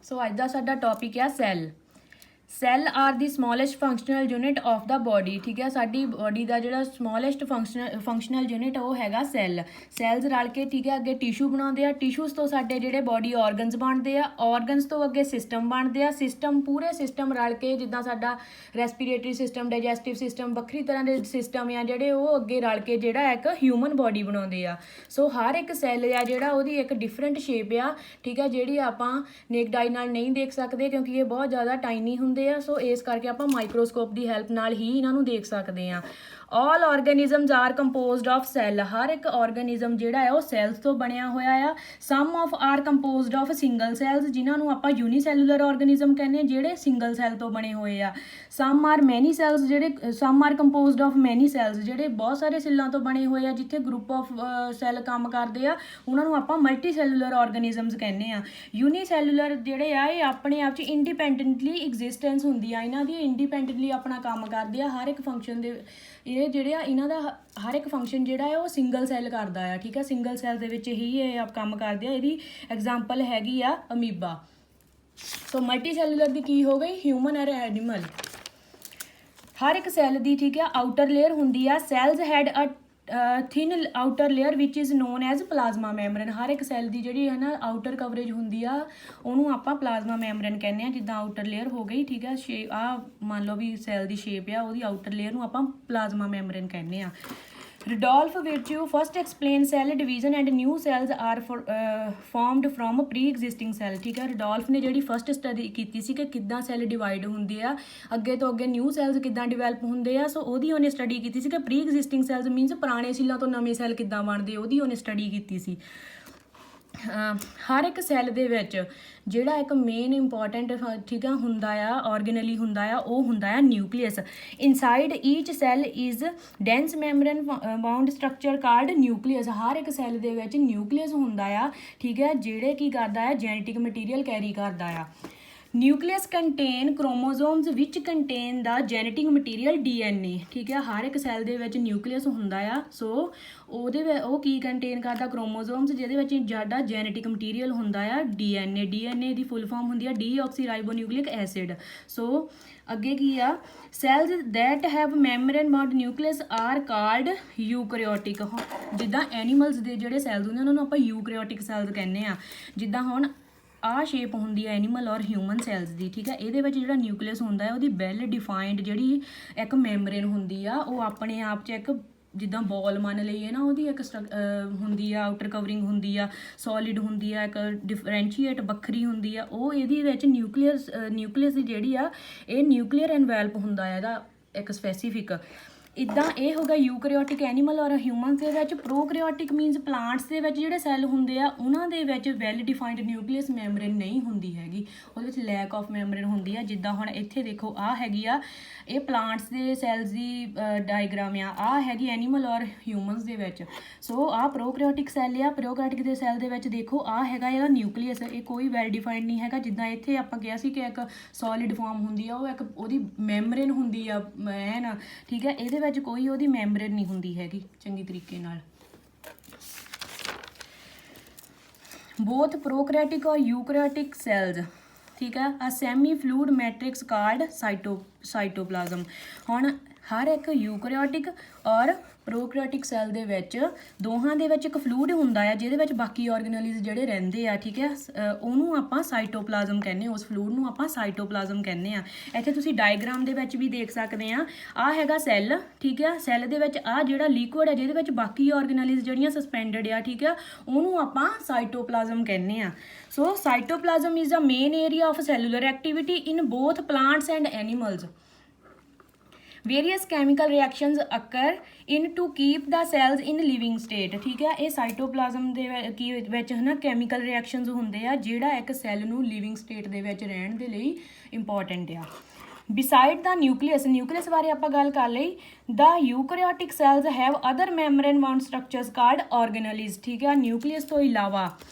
सो अज का साडा टॉपिक है cell. Cell are the smallest functional unit of the body. ठीक है, साडी बॉडी का जो समॉलेस्ट फंक्शनल यूनिट वो हैगा सैल। सैल्स रल के ठीक है अगे टिशू बनाते हैं, टिशूज़ तो साडे जिहड़े बॉडी ऑर्गनस बनते हैं, ऑर्गनस तो अगे सिस्टम बनते हैं, सिस्टम पूरे सिस्टम रल के जिद्दां साडा रैसपीरेटरी सिस्टम, डाइजैसटिव सिस्टम, वक्री तरह के सिस्टम आ जिहड़े वो अगे रल के जिहड़ा एक ह्यूमन बॉडी बनाते हैं। सो हर एक सैल आ जिहड़ा ओहदी एक डिफरेंट शेप आ, ठीक है, जिहड़ी आपां नेकड आई नाल नहीं देख सकते क्योंकि ये बहुत ज़्यादा टाइनी हुंदे आ। सो इस करके आप माइक्रोस्कोप की हैल्प नाल ही इन्हों देख सकते हैं। All organisms are composed of cell. हर एक ऑर्गेनिज्म जिहड़ा है वो सैल्स तो बनया होया आ। Some of are composed of single cells, जिन्होंने आप यूनीसैलुलर ऑर्गेनिज्म कहने, जिहड़े सिंगल सैल तो बने हुए आ। सम आर मैनी सैल्स, जिहड़े some are composed of many cells, जिहड़े बहुत सारे सैलों तो बने हुए आ। जिथे ग्रुप ऑफ सैल काम करते हैं उन्होंने आप मल्टी सैलुलर ऑर्गेनिजम्स कहने आ। यूनीसैलुलर जिहड़े आ ये अपने आप च इंडिपेंडेंटली एग्जिस्टेंस हुंदी आ, इन्हां दी इंडिपेंडेंटली अपना काम करते हैं। हर एक फंक्शन दे ये जिहड़े आ इन्हां दा हर एक फंक्शन जिहड़ा है वो सिंगल सैल करदा है। ठीक है, सिंगल सैल दे विच ही ये आप काम करते हैं। इहदी एग्जाम्पल हैगी आ अमीबा। सो मल्टी सैलुलर दी की हो गई ह्यूमन और एनिमल। हर एक सैल दी ठीक है आउटर लेयर हुंदी आ। Cells had a thin outer layer which is known as plasma membrane. हर एक सैल की जी है ना आउटर कवरेज होंगी आ, उन्होंने आप प्लाज्मा मैमरन कहने हैं। जिदा आउटर लेयर हो गई ठीक है, शेप आ मान लो भी सैल की शेप आ, वो आउटर लेयर आप प्लाज्मा मैमरन कहने हैं। Rudolf Virchow first explain cell division and new cells are formed from pre existing cell. ठीक है, रिडोल्फ ने जी फस्ट स्टडी की कि किद्दां सैल डिवाइड होंगे आ, अगे तो अगे न्यू सैल्स किद्दां डिवेलप होंगे आ। सो ओहदी उन्हें स्टडी की कि प्री एग्जिस्टिंग सैल्स मीनस पुराने सैलों तो नवे सैल किद्दां बनते, ओहदी उन्हें स्टडी की। हर एक सैल दे विच जिहड़ा एक मेन इंपॉर्टेंट ठीक है हुंदा आ ऑर्गेनली हुंदा आ, वो हुंदा आ nucleus. Inside each cell is dense membrane bound structure called nucleus. हर एक सैल दे विच न्यूक्लियस हुंदा आ, ठीक है, जिहड़े की करदा है जेनेटिक मटीरियल कैरी करदा आ। Nucleus contain chromosomes which contain the genetic material DNA। ठीक है, हर एक सैल दे विच न्यूक्लियस हुंदा आ। सो वो की कंटेन करदा क्रोमोसोम्स जिहदे विच जिहड़ा जेनेटिक मटीरियल हुंदा आ DNA दी फुल फॉर्म हुंदी आ डीऑक्सीराइबोन्यूक्लिक एसिड। सो अगे की आ cells that have membrane bound nucleus are called eukaryotic. जिद्दां एनीमल्स दे जिहड़े सैल्स हुंदे उन्हां नूं आपां यूकैरियोटिक सैल्स कहने आ। जिद्दां हुण आ शेप होंगी है एनीमल और ह्यूमन सैल्स की। ठीक है, ये जो न्यूक्लियस होंदा है वो वैल डिफाइंड जी एक मैमरेन होंगी आ, वो अपने आप च एक जिद्दां बॉल मान लीए ना, वो एक होंगी आउटर कवरिंग होंगी आ, सॉलिड होंगी आ, एक डिफरेंशिएट बखरी होंगी आ। वो ये न्यूक्लियस जी आ ये न्यूक्लियर एनवैल्प होंदा है इहदा एक स्पैसीफिक। इदा ये होगा यूकैरियोटिक एनीमल और ह्यूमनस के। प्रोकैरियोटिक मीनस प्लांट्स के जोड़े सैल होंगे आ उन्होंने वैल डिफाइंड न्यूक्लियस मैमरेन नहीं होंगी हैगी, वो लैक ऑफ मैमरेन होंगी है। जिदा हुण इत्थे देखो आ हैगी आ ये प्लांट्स के सैल्स की डायग्राम आ हैगी एनीमल और ह्यूमनस के विच। सो आ प्रोकैरियोटिक सैल आ, प्रोकैरियोटिक के सैल के विच देखो आ हैगा इहदा न्यूक्लियस, ये कोई वैल डिफाइंड नहीं हैगा। जिदा इत्थे आपां कहा सी कि एक सॉलिड फॉर्म होंगी आ, वो एक ओहदी मैमरेन होंगी आ है ना। ठीक है, ये कोई ओहदी मैमरेन नहीं होंगी हैगी चंगी तरीके नाल। बोथ प्रोकैरियोटिक और यूकैरियोटिक सैल्स ठीक है आ semi fluid matrix called cytoplasm. हुण हर एक यूकैरियोटिक और प्रोकैरियोटिक सैल दे विच दोहां दे विच एक फ्लूइड हुंदा है जिहदे विच बाकी ऑर्गेनलीज जिहड़े रहिंदे आ। ठीक है, उहनूं आपां साइटोप्लाज्म कहने, उस फ्लूइड नूं आपां साइटोप्लाज्म कहने आ। इत्थे तुसीं डायग्राम दे विच भी देख सकदे आ हैगा सैल। ठीक है, सैल दे विच आ जिहड़ा लिक्विड है जिहदे विच बाकी ऑर्गेनलीज जिहड़ियां सस्पैंडेड आ, ठीक है, उहनूं आपां साइटोप्लाज्म कहने आ। So cytoplasm is the main area of cellular activity in both plants and animals. Various chemical reactions occur in to keep the cells in living state. ठीक है, ये साइटोप्लाज्म के है ना कैमिकल रिएक्शंस होंगे आ जिहड़ा एक सैल नूं लिविंग स्टेट दे विच रहण दे लई इंपॉर्टेंट आ। बिसाइड द न्यूक्लियस बारे आप गल कर लई। The eukaryotic cells have other membrane bound structures called organelles. ठीक है, न्यूक्लियस तो इलावा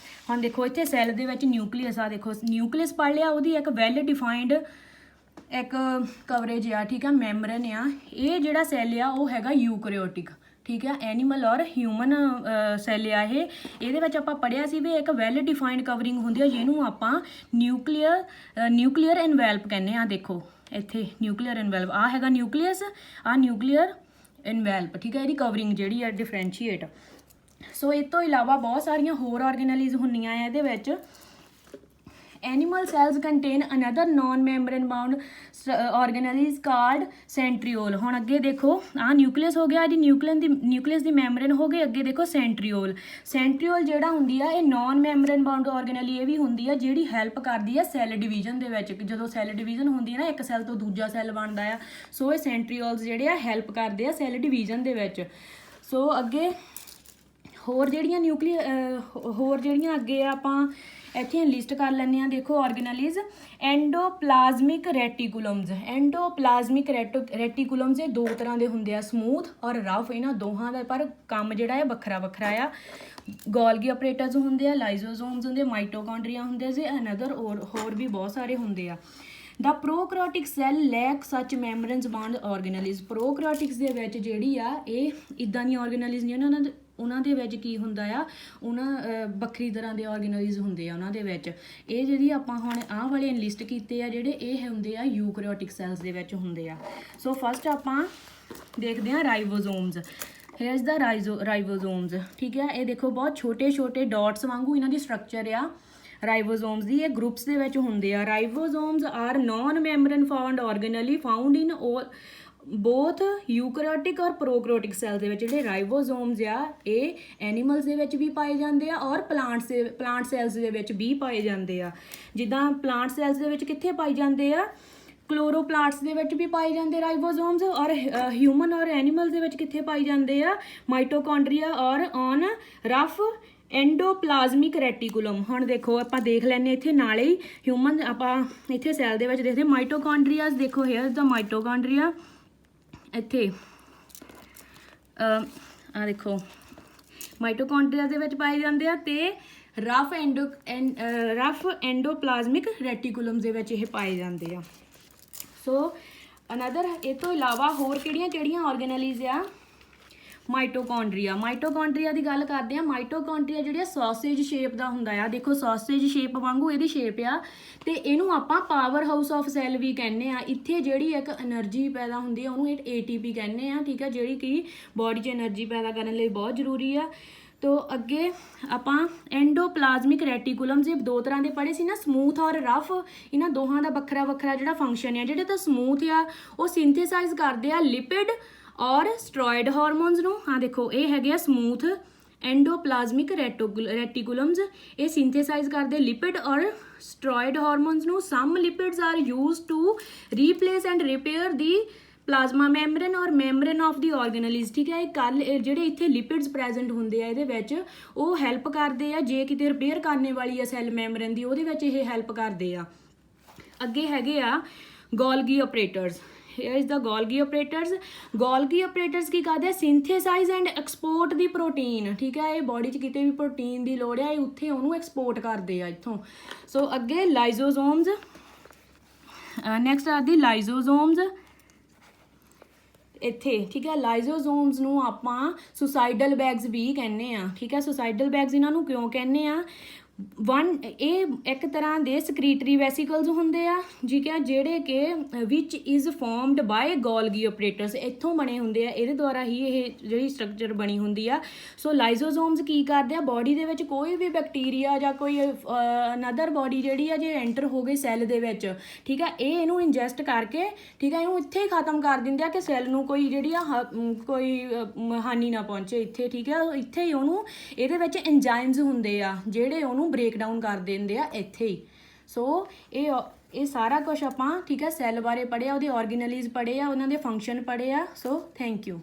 हम देखो इत्थे सैल दे विच न्यूक्लियस आ, देखो न्यूक्लियस पढ़ लिया, वो एक वैल डिफाइंड एक कवरेज आ। ठीक है, मैमरेन आ, ये जिहड़ा सैल आ वो हैगा यूकैरियोटिक। ਠੀਕ ਹੈ, ਐਨੀਮਲ ਔਰ ਹਿਊਮਨ ਸੈੱਲ ਆ ਇਹ। ਇਹਦੇ ਵਿੱਚ ਆਪਾਂ ਪੜ੍ਹਿਆ ਸੀ ਵੀ ਇੱਕ ਵੈਲ ਡਿਫਾਈਨਡ ਕਵਰਿੰਗ ਹੁੰਦੀ ਆ ਜਿਹਨੂੰ ਆਪਾਂ ਨਿਊਕਲੀਅਰ ਐਨਵੈਲਪ ਕਹਿੰਦੇ ਆ। ਦੇਖੋ ਇੱਥੇ ਨਿਊਕਲੀਅਰ ਐਨਵੈਲਪ, ਆ ਹੈਗਾ ਨਿਊਕਲੀਅਸ, ਆ ਨਿਊਕਲੀਅਰ ਐਨਵੈਲਪ, ਠੀਕ ਹੈ, ਇਹਦੀ ਕਵਰਿੰਗ ਜਿਹੜੀ ਆ ਡਿਫਰੈਂਸ਼ੀਏਟ। ਸੋ ਇਹ ਤੋਂ ਇਲਾਵਾ ਬਹੁਤ ਸਾਰੀਆਂ ਹੋਰ ਆਰਗੇਨੈਲਿਜ਼ ਹੁੰਦੀਆਂ ਆ ਇਹਦੇ ਵਿੱਚ। Animal cells contain another non-membrane bound organelles called centriole। ਹੁਣ ਅੱਗੇ ਦੇਖੋ ਆਹ ਨਿਊਕਲੀਅਸ ਹੋ ਗਿਆ, ਇਹਦੀ ਨਿਊਕਲੀਅਸ ਦੀ ਮੈਮਬ੍ਰੇਨ ਹੋ ਗਈ। ਅੱਗੇ ਦੇਖੋ ਸੈਂਟਰੀਓਲ। ਸੈਂਟਰੀਓਲ ਜਿਹੜਾ ਹੁੰਦੀ ਆ ਇਹ ਨॉन ਮੈਮਬ੍ਰੇਨ ਬਾਉਂਡ ਆਰਗੇਨਲ ਇਹ ਵੀ ਹੁੰਦੀ ਆ ਜਿਹੜੀ ਹੈਲਪ ਕਰਦੀ ਆ ਸੈੱਲ ਡਿਵੀਜ਼ਨ ਦੇ ਵਿੱਚ। ਜਦੋਂ ਸੈੱਲ ਡਿਵੀਜ਼ਨ ਹੁੰਦੀ ਹੈ ਨਾ, ਇੱਕ ਸੈੱਲ ਤੋਂ ਦੂਜਾ ਸੈੱਲ ਬਣਦਾ ਆ, ਸੋ ਇਹ ਸੈਂਟਰੀਓਲਸ ਜਿਹੜੇ ਆ ਹੈਲਪ ਕਰਦੇ ਆ ਸੈੱਲ ਡਿਵੀਜ਼ਨ ਦੇ ਵਿੱਚ। ਸੋ ਅੱਗੇ ਹੋਰ ਜਿਹੜੀਆਂ ਅੱਗੇ ਆਪਾਂ ਇੱਥੇ ਲਿਸਟ ਕਰ ਲੈਂਦੇ ਹਾਂ। ਦੇਖੋ ਆਰਗੇਨੈਲਿਜ਼ ਐਂਡੋਪਲਾਜ਼ਮਿਕ ਰੈਟੀਕੂਲਮਸ। ਐਂਡੋਪਲਾਜ਼ਮਿਕ ਰੈਟੀਕੂਲਮਸ ਇਹ ਦੋ ਤਰ੍ਹਾਂ ਦੇ ਹੁੰਦੇ ਆ, ਸਮੂਥ ਔਰ ਰਫ। ਇਹਨਾਂ ਦੋਹਾਂ ਦਾ ਪਰ ਕੰਮ ਜਿਹੜਾ ਹੈ ਵੱਖਰਾ ਵੱਖਰਾ ਆ। ਗੋਲਗੀ ਆਪਰੇਟਰਸ ਹੁੰਦੇ ਆ, ਲਾਈਜ਼ੋਸੋਮਸ ਹੁੰਦੇ, ਮਾਈਟੋਕੌਂਡਰੀਆ ਹੁੰਦੇ ਸੀ, ਅਨਦਰ ਹੋਰ ਵੀ ਬਹੁਤ ਸਾਰੇ ਹੁੰਦੇ ਆ। ਦਾ ਪ੍ਰੋਕੈਰੀਓਟਿਕ ਸੈੱਲ ਲੈਕ ਸੱਚ ਮੈਮਬ੍ਰੇਨਸ ਬਾਉਂਡ ਆਰਗੇਨੈਲਿਜ਼। ਪ੍ਰੋਕੈਰੀਓਟਿਕਸ ਦੇ ਵਿੱਚ ਜਿਹੜੀ ਆ ਇਹ ਇੱਦਾਂ ਦੀਆਂ ਆਰਗੇਨੈਲਿਜ਼ ਨਹੀਂ, ਉਹਨਾਂ ਦੇ ਵਿੱਚ ਕੀ ਹੁੰਦਾ ਆ, ਵੱਖਰੀ ਤਰ੍ਹਾਂ ਦੇ ਆਰਗੇਨੈਲਿਜ਼ ਹੁੰਦੇ ਆ ਉਹਨਾਂ ਦੇ ਵਿੱਚ। ਇਹ ਜਿਹੜੀ ਆਪਾਂ ਹੁਣ ਆਹ ਵਾਲੇ ਲਿਸਟ ਕੀਤੇ ਆ ਜਿਹੜੇ, ਇਹ ਹੁੰਦੇ ਆ ਯੂਕੈਰੀਓਟਿਕ ਸੈਲਸ ਦੇ ਵਿੱਚ ਹੁੰਦੇ ਆ। ਸੋ ਫਸਟ ਆਪਾਂ ਦੇਖਦੇ ਹਾਂ ribosomes. Hair is the ribosomes, ਠੀਕ ਹੈ। ਇਹ ਦੇਖੋ ਬਹੁਤ ਛੋਟੇ ਛੋਟੇ ਡਾਟਸ ਵਾਂਗੂ ਇਹਨਾਂ ਦੀ ਸਟਰਕਚਰ ਆ ਰਾਈਬੋਸੋਮਸ ਦੀ। ਇਹ ਗਰੁੱਪਸ ਦੇ ਵਿੱਚ ਹੁੰਦੇ ਆ। ਰਾਈਬੋਸੋਮਸ ਆਰ ਨॉन ਮੈਮਬ੍ਰੇਨ ਬਾਉਂਡ ਆਰਗੇਨਲੀ ਫਾਊਂਡ ਇਨ ਬੋਥ ਯੂਕੈਰੀਓਟਿਕ ਔਰ ਪ੍ਰੋਕੈਰੀਓਟਿਕ ਸੈਲ ਦੇ ਵਿੱਚ। ਜਿਹੜੇ ਰਾਈਬੋਸੋਮਸ ਆ ਇਹ ਐਨੀਮਲਸ ਦੇ ਵਿੱਚ ਵੀ ਪਾਏ ਜਾਂਦੇ ਆ ਔਰ ਪਲਾਂਟ ਸੈਲਸ ਦੇ ਵਿੱਚ ਵੀ ਪਾਏ ਜਾਂਦੇ ਆ। ਜਿੱਦਾਂ ਪਲਾਂਟ ਸੈਲਸ ਦੇ ਵਿੱਚ ਕਿੱਥੇ ਪਾਏ ਜਾਂਦੇ ਆ, ਕਲੋਰੋਪਲਾਸਟ ਦੇ ਵਿੱਚ ਵੀ ਪਾਏ ਜਾਂਦੇ ਰਾਈਬੋਸੋਮਸ, ਔਰ ਹਿਊਮਨ ਔਰ ਐਨੀਮਲ ਦੇ ਵਿੱਚ ਕਿੱਥੇ ਪਾਏ ਜਾਂਦੇ ਆ, ਮਾਈਟੋਕੌਂਡਰੀਆ ਔਰ ਔਨ ਰਫ ਐਂਡੋਪਲਾਜ਼ਮਿਕ ਰੈਟੀਕੂਲਮ। ਹੁਣ ਦੇਖੋ ਆਪਾਂ ਦੇਖ ਲੈਂਦੇ ਇੱਥੇ ਨਾਲੇ ਹੀ ਹਿਊਮਨ, ਆਪਾਂ ਇੱਥੇ ਸੈੱਲ ਦੇ ਵਿੱਚ ਦੇਖਦੇ ਮਾਈਟੋਕੌਂਡਰੀਆਸ। ਦੇਖੋ ਹੇਅਰ ਦਾ ਮਾਈਟੋਕੌਂਡਰੀਆ, ਇੱਥੇ ਆ ਦੇਖੋ ਮਾਈਟੋਕੌਂਡਰੀਆ ਦੇ ਵਿੱਚ ਪਾਏ ਜਾਂਦੇ ਆ, ਤੇ ਰਫ ਐਂਡੋਪਲਾਜ਼ਮਿਕ ਰੈਟੀਕੂਲਮ ਦੇ ਵਿੱਚ ਇਹ ਪਾਏ ਜਾਂਦੇ ਆ। ਸੋ ਅਨਦਰ ਇਹ ਤੋਂ ਇਲਾਵਾ ਹੋਰ ਕਿਹੜੀਆਂ ਆਰਗੇਨੈਲਿਜ਼ ਆ, ਮਾਈਟੋਕੌਂਡਰੀਆ ਦੀ ਗੱਲ ਕਰਦੇ ਆ। ਮਾਈਟੋਕੌਂਡਰੀਆ ਜਿਹੜੀ ਸੌਸੇਜ ਸ਼ੇਪ ਦਾ ਹੁੰਦਾ ਆ। ਦੇਖੋ ਸੌਸੇਜ ਸ਼ੇਪ ਵਾਂਗੂ ਇਹਦੀ ਸ਼ੇਪ ਆ, ਤੇ ਇਹਨੂੰ ਆਪਾਂ ਪਾਵਰ ਹਾਊਸ ਆਫ ਸੈੱਲ ਵੀ ਕਹਿੰਦੇ ਆ। ਇੱਥੇ ਜਿਹੜੀ ਇੱਕ એનર્ਜੀ ਪੈਦਾ ਹੁੰਦੀ ਆ ਉਹਨੂੰ ATP ਕਹਿੰਦੇ ਆ, ਠੀਕ ਆ, ਜਿਹੜੀ ਕਿ ਬੋਡੀ 'ਚ એનર્ਜੀ ਪੈਦਾ ਕਰਨ ਲਈ ਬਹੁਤ ਜ਼ਰੂਰੀ ਆ। ਤੋ ਅੱਗੇ ਆਪਾਂ ਐਂਡੋਪਲਾਜ਼ਮਿਕ ਰੈਟੀਕੂਲਮਸ, ਇਹ ਦੋ ਤਰ੍ਹਾਂ ਦੇ ਪੜ੍ਹੇ ਸੀ ਨਾ, ਸਮੂਥ ਔਰ ਰਫ। ਇਹਨਾਂ ਦੋਹਾਂ ਦਾ ਵੱਖਰਾ ਵੱਖਰਾ ਜਿਹੜਾ ਫੰਕਸ਼ਨ ਆ। ਜਿਹੜੇ ਤਾਂ ਸਮੂਥ ਆ ਉਹ ਸਿੰਥੇਸਾਈਜ਼ ਕਰਦੇ ਆ ਲਿਪਿਡ ਔਰ ਸਟਰੋਇਡ ਹਾਰਮੋਨਸ ਨੂੰ। ਹਾਂ ਦੇਖੋ ਇਹ ਹੈਗੇ ਆ ਸਮੂਥ ਐਂਡੋਪਲਾਜ਼ਮਿਕ ਰੈਟੀਕੂਲਮਸ। ਇਹ ਸਿੰਥੇਸਾਈਜ਼ ਕਰਦੇ ਲਿਪਿਡ ਔਰ ਸਟਰੋਇਡ ਹਾਰਮੋਨਸ ਨੂੰ। Some lipids are used to replace and repair the plasma membrane ਔਰ ਮੈਮਬ੍ਰੇਨ ਆਫ ਦੀ ਆਰਗੇਨੈਲਿਜ਼, ਠੀਕ ਹੈ। ਜਿਹੜੇ ਇੱਥੇ ਲਿਪਿਡਸ ਪ੍ਰੈਜ਼ੈਂਟ ਹੁੰਦੇ ਆ ਇਹਦੇ ਵਿੱਚ, ਉਹ ਹੈਲਪ ਕਰਦੇ ਆ ਜੇ ਕਿਤੇ ਰਿਪੇਅਰ ਕਰਨੇ ਵਾਲੀ ਆ ਸੈੱਲ ਮੈਮਬ੍ਰੇਨ ਦੀ, ਉਹਦੇ ਵਿੱਚ ਇਹ ਹੈਲਪ ਕਰਦੇ ਆ। ਅੱਗੇ ਹੈਗੇ ਆ Golgi operators. Here is the Golgi operators। Golgi operators ਕੀ ਕਰਦੇ ਆ, synthesize and export the protein, ਠੀਕ ਹੈ। ਇਹ ਬੋਡੀ 'ਚ ਕਿਤੇ ਵੀ ਪ੍ਰੋਟੀਨ ਦੀ ਲੋੜ ਆ, ਇਹ ਉੱਥੇ ਉਹਨੂੰ ਐਕਸਪੋਰਟ ਕਰਦੇ ਆ ਇੱਥੋਂ। ਸੋ ਅੱਗੇ ਲਾਈਜ਼ੋਸੋਮਸ। ਨੈਕਸਟ ਆ ਦੀ ਲਾਈਜ਼ੋਸੋਮਸ ਇੱਥੇ, ਠੀਕ ਹੈ। ਲਾਈਜ਼ੋਸੋਮਸ ਨੂੰ ਆਪਾਂ ਸੁਸਾਈਡਲ ਬੈਗਸ ਵੀ ਕਹਿੰਦੇ ਆ, ਠੀਕ ਹੈ। ਸੁਸਾਈਡਲ ਬੈਗਸ ਇਹਨਾਂ ਨੂੰ ਕਿਉਂ ਕਹਿੰਦੇ ਆ, ਇਹ ਇੱਕ ਤਰ੍ਹਾਂ ਦੇ ਸਕਰੀਟਰੀ ਵੈਸੀਕਲਸ ਹੁੰਦੇ ਆ, ਠੀਕ ਹੈ, ਜਿਹੜੇ ਕਿ ਵਿਚ ਇਜ਼ ਫਾਰਮਡ ਬਾਏ ਗੋਲਗੀ ਆਪਰੇਟਰਸ, ਇੱਥੋਂ ਬਣੇ ਹੁੰਦੇ ਆ। ਇਹਦੇ ਦੁਆਰਾ ਹੀ ਇਹ ਜਿਹੜੀ ਸਟਰਕਚਰ ਬਣੀ ਹੁੰਦੀ ਆ। ਸੋ ਲਾਈਜ਼ੋਸੋਮਸ ਕੀ ਕਰਦੇ ਆ, ਬੋਡੀ ਦੇ ਵਿੱਚ ਕੋਈ ਵੀ ਬੈਕਟੀਰੀਆ ਜਾਂ ਕੋਈ ਅਨਦਰ ਬੋਡੀ ਜਿਹੜੀ ਆ ਜੇ ਐਂਟਰ ਹੋ ਗਈ ਸੈੱਲ ਦੇ ਵਿੱਚ, ਠੀਕ ਹੈ, ਇਹ ਇਹਨੂੰ ਇੰਜੈਸਟ ਕਰਕੇ, ਠੀਕ ਹੈ, ਇਹਨੂੰ ਇੱਥੇ ਹੀ ਖਤਮ ਕਰ ਦਿੰਦੇ ਆ ਕਿ ਸੈੱਲ ਨੂੰ ਕੋਈ ਜਿਹੜੀ ਆ ਕੋਈ ਹਾਨੀ ਨਾ ਪਹੁੰਚੇ ਇੱਥੇ, ਠੀਕ ਹੈ। ਇੱਥੇ ਹੀ ਉਹਨੂੰ, ਇਹਦੇ ਵਿੱਚ ਐਂਜ਼ਾਈਮਸ ਹੁੰਦੇ ਆ ਜਿਹੜੇ ਉਹਨੂੰ ਬ੍ਰੇਕ ਡਾਊਨ ਕਰ ਦਿੰਦੇ ਆ ਇੱਥੇ ਹੀ। ਸੋ ਇਹ ਸਾਰਾ ਕੁਝ ਆਪਾਂ, ਠੀਕ ਹੈ, ਸੈੱਲ ਬਾਰੇ ਪੜ੍ਹਿਆ, ਉਹਦੇ ਆਰਗੇਨੈਲਿਜ਼ ਪੜ੍ਹੇ ਆ, ਉਹਨਾਂ ਦੇ ਫੰਕਸ਼ਨ ਪੜ੍ਹੇ ਆ। So thank you.